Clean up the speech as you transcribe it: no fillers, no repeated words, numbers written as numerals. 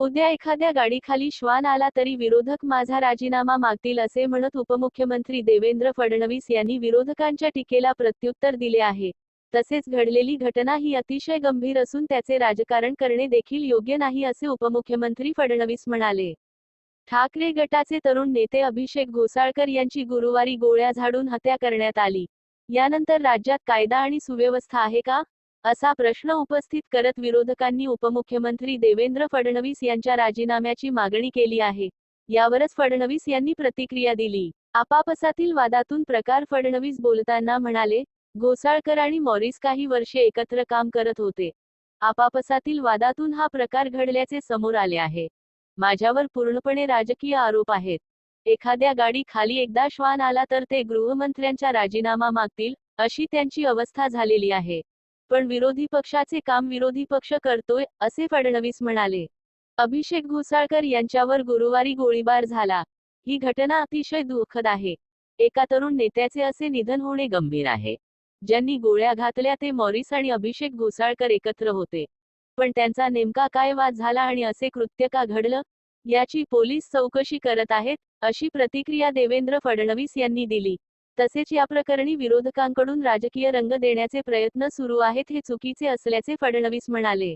उद्या एखाद्या गाडीखाली श्वान आला तरी विरोधक माझा राजीनामा मागतील असे म्हणत उपमुख्यमंत्री देवेंद्र फडणवीस यांनी विरोधकांच्या टीकेला प्रत्युत्तर दिले आहे. तसेच घडलेली घटना ही अतिशय गंभीर असून त्याचे राजकारण करणे देखील योग्य नाही असे उपमुख्यमंत्री फडणवीस म्हणाले. ठाकरे गटाचे तरुण नेते अभिषेक घोसाळकर यांची गुरुवारी गोळ्या झाडून हत्या करण्यात आली. यानंतर राज्यात कायदा आणि सुव्यवस्था आहे का, असा प्रश्न उपस्थित करत विरोधकांनी उपमुख्यमंत्री देवेंद्र फडणवीस यांच्या राजीनाम्याची मागणी केली आहे. यावरच फडणवीस यांनी प्रतिक्रिया दिली. आपापसातील वादातून प्रकार फडणवीस बोलताना म्हणाले, घोसाळकर आणि मॉरिस काही वर्षे एकत्र काम करत होते. आपापसातील वादातून हा प्रकार घडल्याचे समोर आले आहे. माझ्यावर पूर्णपणे राजकीय आरोप आहेत. एखाद्या गाडी खाली एकदा श्वान आला तर ते गृहमंत्र्यांचा राजीनामा मागतील, अशी त्यांची अवस्था झालेली आहे. पण विरोधी पक्षाचे काम विरोधी पक्ष करतोय, असे फडणवीस म्हणाले. अभिषेक घोसाळकर यांच्यावर गुरुवारी गोळीबार झाला. ही घटना अतिशय दुःखद आहे. एका तरुण नेत्याचे असे निधन होणे गंभीर आहे. ज्यांनी गोळ्या घातल्या ते मॉरिस आणि अभिषेक घोसाळकर एकत्र होते. पण त्यांचा नेमका काय वाद झाला आणि असे कृत्य का घडलं, याची पोलीस चौकशी करत आहेत, अशी प्रतिक्रिया देवेंद्र फडणवीस यांनी दिली. तसेच या प्रकरणी विरोधकांकडून राजकीय रंग देण्याचे प्रयत्न सुरू आहेत, हे चुकीचे असल्याचे फडणवीस म्हणाले.